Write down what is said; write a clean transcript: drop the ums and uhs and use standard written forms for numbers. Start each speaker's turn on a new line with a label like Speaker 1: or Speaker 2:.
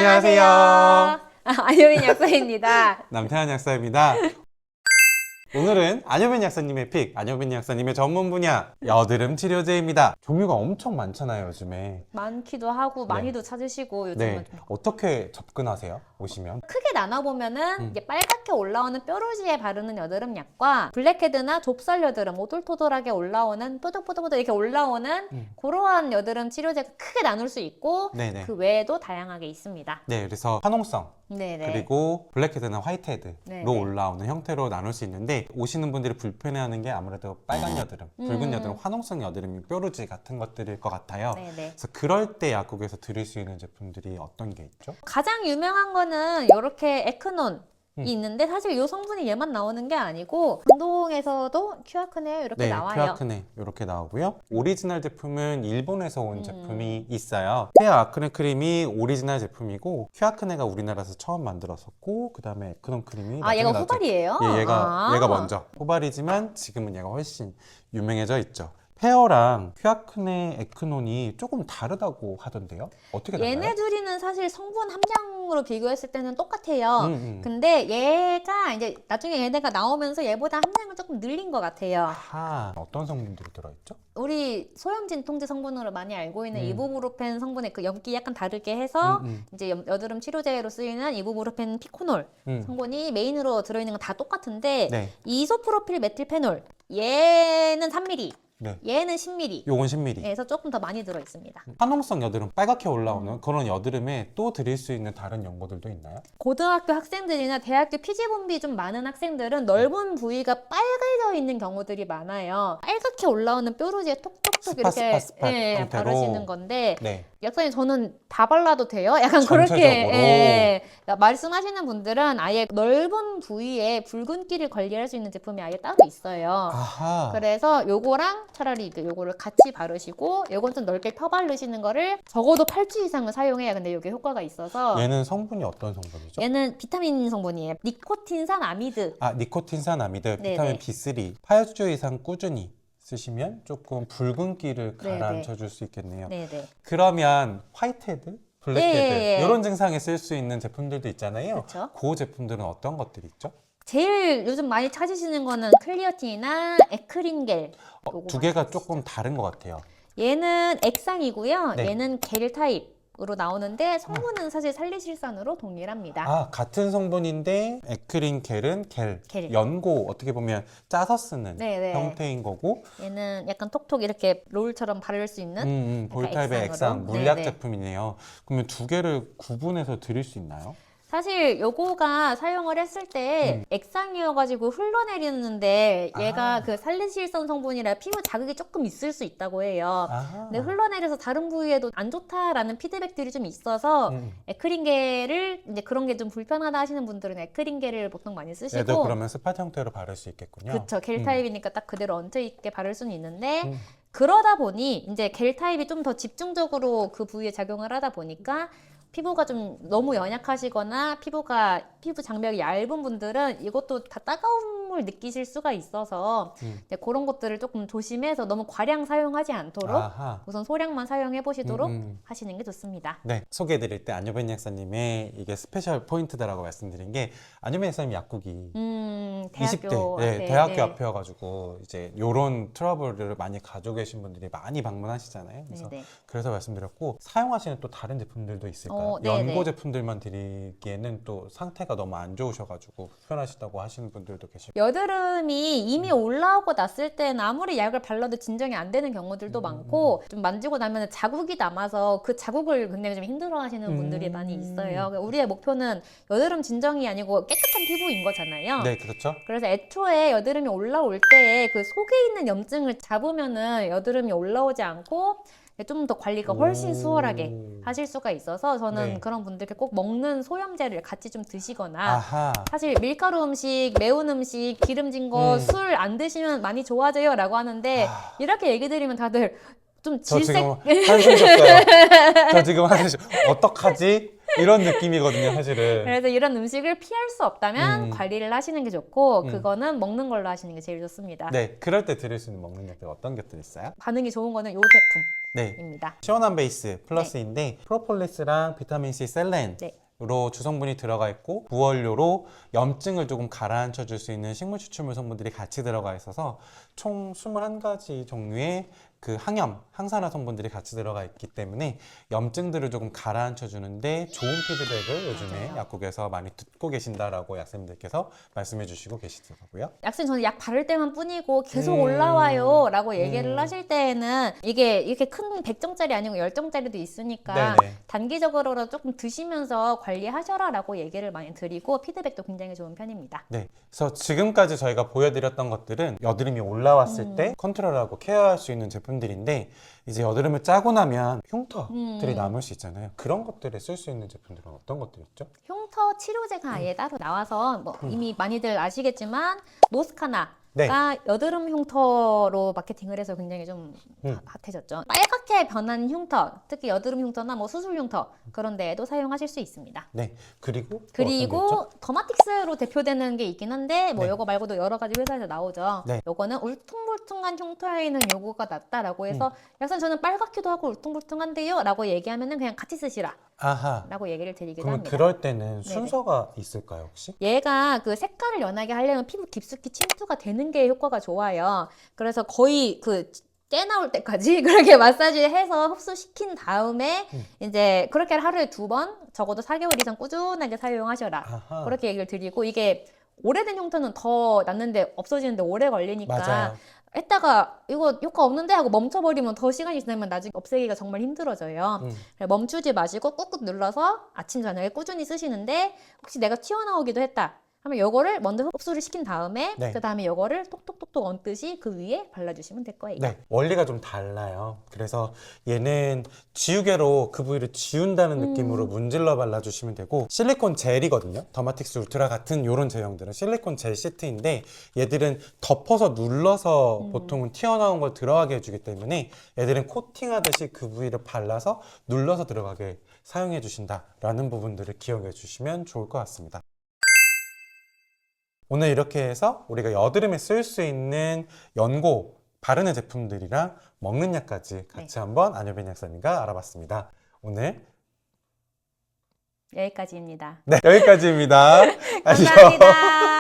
Speaker 1: 안녕하세요.
Speaker 2: 안효민 약사입니다.
Speaker 1: 남태환 약사입니다. 오늘은 안효민 약사님의 픽, 안효민 약사님의 전문 분야 여드름 치료제입니다. 종류가 엄청 많잖아요, 요즘에.
Speaker 2: 많기도 하고 많이도 찾으시고 요즘은
Speaker 1: 네, 어떻게 접근하세요? 오시면?
Speaker 2: 크게 나눠보면은 이게 빨갛게 올라오는 뾰루지에 바르는 여드름 약과 블랙헤드나 좁쌀 여드름, 오돌토돌하게 올라오는 뽀득뽀득뽀득 이렇게 올라오는 그러한 여드름 치료제가 크게 나눌 수 있고
Speaker 1: 네네.
Speaker 2: 그 외에도 다양하게 있습니다.
Speaker 1: 네, 그래서 화농성
Speaker 2: 네네.
Speaker 1: 그리고 블랙헤드나 화이트헤드로
Speaker 2: 네네.
Speaker 1: 올라오는 형태로 나눌 수 있는데 오시는 분들이 불편해하는 게 아무래도 빨간 여드름, 붉은 여드름, 화농성 여드름, 뾰루지 같은 것들일 것 같아요.
Speaker 2: 네네.
Speaker 1: 그래서 그럴 때 약국에서 드릴 수 있는 제품들이 어떤 게 있죠?
Speaker 2: 가장 유명한 거는 이렇게 에크논이 있는데 사실 이 성분이 얘만 나오는 게 아니고 운동에서도 큐아크네 이렇게
Speaker 1: 네,
Speaker 2: 나와요.
Speaker 1: 큐아크네 이렇게 나오고요. 오리지널 제품은 일본에서 온 제품이 있어요. 헤어 아크네 크림이 오리지널 제품이고 큐아크네가 우리나라에서 처음 만들었었고 그 다음에 에크논 크림이
Speaker 2: 아, 얘가
Speaker 1: 나중에
Speaker 2: 후발이에요?
Speaker 1: 예, 얘가 먼저 후발이지만 지금은 얘가 훨씬 유명해져 있죠. 페어랑 큐아크네 에크논이 조금 다르다고 하던데요? 어떻게 달라요?
Speaker 2: 얘네 둘이는 사실 성분 함량으로 비교했을 때는 똑같아요.
Speaker 1: 음.
Speaker 2: 근데 얘가 이제 나중에 얘네가 나오면서 얘보다 함량을 조금 늘린 것 같아요.
Speaker 1: 아하, 어떤 성분들이 들어있죠?
Speaker 2: 우리 소염 진통제 성분으로 많이 알고 있는 이부브루펜 성분의 그 염기 약간 다르게 해서 이제 여드름 치료제로 쓰이는 이부브루펜 피코놀 성분이 메인으로 들어있는 건 다 똑같은데
Speaker 1: 네.
Speaker 2: 이소프로필 메틸페놀 얘는 3mg,
Speaker 1: 네.
Speaker 2: 얘는 10mg.
Speaker 1: 요건 10ml.
Speaker 2: 에서 조금 더 많이 들어 있습니다.
Speaker 1: 화농성 여드름, 빨갛게 올라오는 그런 여드름에 또 드릴 수 있는 다른 연고들도 있나요?
Speaker 2: 고등학교 학생들이나 대학교 피지분비 좀 많은 학생들은 넓은 부위가 빨개져 있는 경우들이 많아요. 빨갛게 올라오는 뾰루지에 톡톡톡 이렇게
Speaker 1: 스팟 형태로.
Speaker 2: 바르시는 건데
Speaker 1: 네.
Speaker 2: 약사님 저는 다 발라도 돼요? 약간
Speaker 1: 전체적으로.
Speaker 2: 그렇게 말씀하시는 분들은 아예 넓은 부위에 붉은기를 관리할 수 있는 제품이 아예 따로 있어요.
Speaker 1: 아하.
Speaker 2: 그래서 요거랑 차라리 요거를 같이 바르시고 요건 좀 넓게 펴 바르시는 거를 적어도 8주 이상은 사용해야 근데 이게 효과가 있어서
Speaker 1: 얘는 성분이 어떤 성분이죠?
Speaker 2: 얘는 비타민 성분이에요. 니코틴산 아미드.
Speaker 1: 아, 니코틴산 아미드,
Speaker 2: 네네.
Speaker 1: 비타민 B3. 8주 이상 꾸준히 쓰시면 조금 붉은기를 가라앉혀 줄 수 있겠네요.
Speaker 2: 네네.
Speaker 1: 그러면 화이트헤드, 블랙헤드
Speaker 2: 예.
Speaker 1: 이런 증상에 쓸 수 있는 제품들도 있잖아요.
Speaker 2: 그쵸.
Speaker 1: 그 제품들은 어떤 것들이 있죠?
Speaker 2: 제일 요즘 많이 찾으시는 거는 클리어틴이나 에크린겔. 요거
Speaker 1: 두
Speaker 2: 많이
Speaker 1: 개가
Speaker 2: 찾으시죠.
Speaker 1: 조금 다른 것 같아요.
Speaker 2: 얘는 액상이고요.
Speaker 1: 네.
Speaker 2: 얘는 겔 타입으로 나오는데 성분은 사실 살리실산으로 동일합니다.
Speaker 1: 아, 같은 성분인데 에크린 겔은 겔,
Speaker 2: 겔.
Speaker 1: 연고 어떻게 보면 짜서 쓰는
Speaker 2: 네네.
Speaker 1: 형태인 거고
Speaker 2: 얘는 약간 톡톡 이렇게 롤처럼 바를 수 있는
Speaker 1: 볼타입의
Speaker 2: 액상으로.
Speaker 1: 액상 물약
Speaker 2: 네네.
Speaker 1: 제품이네요. 그러면 두 개를 구분해서 드릴 수 있나요?
Speaker 2: 사실 요거가 사용을 했을 때 액상이어가지고 흘러내리는데 얘가 그 살리실선 성분이라 피부 자극이 조금 있을 수 있다고 해요.
Speaker 1: 아하.
Speaker 2: 근데 흘러내려서 다른 부위에도 안 좋다라는 피드백들이 좀 있어서 에크린겔을 이제 그런 게 좀 불편하다 하시는 분들은 에크린겔을 보통 많이
Speaker 1: 얘도
Speaker 2: 쓰시고
Speaker 1: 그러면 스팟 형태로 바를 수 있겠군요.
Speaker 2: 그쵸 겔 타입이니까 딱 그대로 얹혀 있게 바를 수는 있는데 그러다 보니 이제 겔 타입이 좀 더 집중적으로 그 부위에 작용을 하다 보니까 피부가 좀 너무 연약하시거나 피부 장벽이 얇은 분들은 이것도 다 따가움을 느끼실 수가 있어서 이제 그런 것들을 조금 조심해서 너무 과량 사용하지 않도록
Speaker 1: 아하.
Speaker 2: 우선 소량만 사용해 보시도록 하시는 게 좋습니다.
Speaker 1: 네, 소개해드릴 때 안효빈 약사님의 이게 스페셜 포인트다라고 말씀드린 게 안효빈 약사님 약국이
Speaker 2: 대학교
Speaker 1: 20대,
Speaker 2: 앞에,
Speaker 1: 대학교
Speaker 2: 네.
Speaker 1: 앞이어가지고 이제 요런 트러블을 많이 가지고 계신 분들이 많이 방문하시잖아요. 그래서
Speaker 2: 네네.
Speaker 1: 그래서 말씀드렸고 사용하시는 또 다른 제품들도 있을까요?
Speaker 2: 네네.
Speaker 1: 연고 제품들만 드리기에는 또 상태가 너무 안 좋으셔가지고 불편하시다고 하시는 분들도 계시고.
Speaker 2: 여드름이 이미 올라오고 났을 때는 아무리 약을 발라도 진정이 안 되는 경우들도 많고 좀 만지고 나면 자국이 남아서 그 자국을 굉장히 좀 힘들어 하시는 분들이 많이 있어요. 그러니까 우리의 목표는 여드름 진정이 아니고 깨끗한 피부인 거잖아요.
Speaker 1: 네, 그렇죠.
Speaker 2: 그래서 애초에 여드름이 올라올 때 그 속에 있는 염증을 잡으면은 여드름이 올라오지 않고 좀 더 관리가 훨씬 수월하게 하실 수가 있어서 저는
Speaker 1: 네.
Speaker 2: 그런 분들께 꼭 먹는 소염제를 같이 좀 드시거나
Speaker 1: 아하.
Speaker 2: 사실 밀가루 음식, 매운 음식, 기름진 거, 술 안 드시면 많이 좋아져요 라고 하는데 이렇게 얘기 드리면 다들 좀
Speaker 1: 저
Speaker 2: 질색
Speaker 1: 지금 한숨 쉬었어요. 저 지금 한숨 쉬 어떡하지? 이런 느낌이거든요, 사실은.
Speaker 2: 그래서 이런 음식을 피할 수 없다면 관리를 하시는 게 좋고 그거는 먹는 걸로 하시는 게 제일 좋습니다.
Speaker 1: 네, 그럴 때 드릴 수 있는 먹는 약들 어떤 것들 있어요?
Speaker 2: 반응이 좋은 거는 이
Speaker 1: 네,
Speaker 2: 제품입니다.
Speaker 1: 시원한 베이스 플러스인데 프로폴리스랑 비타민C 셀렌
Speaker 2: 네.
Speaker 1: 로 주성분이 들어가 있고 부원료로 염증을 조금 가라앉혀 줄 수 있는 식물 추출물 성분들이 같이 들어가 있어서 총 21가지 종류의 그 항염, 항산화 성분들이 같이 들어가 있기 때문에 염증들을 조금 가라앉혀 주는데 좋은 피드백을 요즘에
Speaker 2: 맞아요.
Speaker 1: 약국에서 많이 듣고 계신다라고 약사님들께서 말씀해 주시고 계시더라고요.
Speaker 2: 약사님 저는 약 바를 때만 뿐이고 계속 올라와요 라고 얘기를
Speaker 1: 음.
Speaker 2: 하실 때에는 이게 이렇게 큰 100정짜리 아니고 10정짜리도 있으니까
Speaker 1: 네네.
Speaker 2: 단기적으로라도 조금 드시면서 관리하셔라 라고 얘기를 많이 드리고 피드백도 굉장히 좋은 편입니다.
Speaker 1: 네, 그래서 지금까지 저희가 보여드렸던 것들은 여드름이 올라왔을 때 컨트롤하고 케어할 수 있는 제품들인데 이제 여드름을 짜고 나면 흉터들이 남을 수 있잖아요. 그런 것들에 쓸 수 있는 제품들은 어떤 것들이 있죠?
Speaker 2: 흉터 치료제가 아예 따로 나와서 뭐 이미 많이들 아시겠지만 노스카나가
Speaker 1: 네.
Speaker 2: 여드름 흉터로 마케팅을 해서 굉장히 좀 핫해졌죠. 빨갛게 변한 흉터, 특히 여드름 흉터나 뭐 수술 흉터 그런 데에도 사용하실 수 있습니다.
Speaker 1: 네, 그리고 또 어떤 게
Speaker 2: 그리고
Speaker 1: 있죠?
Speaker 2: 더마틱스로 대표되는 게 있긴 한데 뭐
Speaker 1: 네.
Speaker 2: 요거 말고도 여러 가지 회사에서 나오죠.
Speaker 1: 네.
Speaker 2: 요거는 울퉁불퉁한 흉터에는 요거가 낫다라고 해서 약간 저는 빨갛기도 하고 울퉁불퉁한데요 라고 얘기하면은 그냥 같이 쓰시라
Speaker 1: 아하.
Speaker 2: 라고 얘기를 드리기도
Speaker 1: 그러면
Speaker 2: 합니다.
Speaker 1: 그럴 때는 순서가 있을까요, 혹시?
Speaker 2: 얘가 그 색깔을 연하게 하려면 피부 깊숙이 침투가 되는 게 효과가 좋아요. 그래서 거의 그 때 나올 때까지 그렇게 마사지를 해서 흡수시킨 다음에 이제 그렇게 하루에 2번 적어도 4개월 이상 꾸준하게 사용하셔라.
Speaker 1: 아하.
Speaker 2: 그렇게 얘기를 드리고 이게 오래된 흉터는 더 낫는데 없어지는데 오래 걸리니까
Speaker 1: 맞아요.
Speaker 2: 했다가 이거 효과 없는데 하고 멈춰버리면 더 시간이 지나면 나중에 없애기가 정말 힘들어져요. 그래서 멈추지 마시고 꾹꾹 눌러서 아침 저녁에 꾸준히 쓰시는데 혹시 내가 튀어나오기도 했다 하면 요거를 먼저 흡수를 시킨 다음에
Speaker 1: 네.
Speaker 2: 그 다음에 요거를 톡톡톡톡 얹듯이 그 위에 발라주시면 될 거예요.
Speaker 1: 네, 원리가 좀 달라요. 그래서 얘는 지우개로 그 부위를 지운다는 느낌으로 문질러 발라주시면 되고 실리콘 젤이거든요. 더마틱스 울트라 같은 이런 제형들은 실리콘 젤 시트인데 얘들은 덮어서 눌러서 보통은 튀어나온 걸 들어가게 해주기 때문에 얘들은 코팅하듯이 그 부위를 발라서 눌러서 들어가게 사용해 주신다라는 부분들을 기억해 주시면 좋을 것 같습니다. 오늘 이렇게 해서 우리가 여드름에 쓸 수 있는 연고, 바르는 제품들이랑 먹는 약까지 같이 한번 안효빈 약사님과 알아봤습니다. 오늘
Speaker 2: 여기까지입니다.
Speaker 1: 네, 여기까지입니다. 안녕.
Speaker 2: 감사합니다.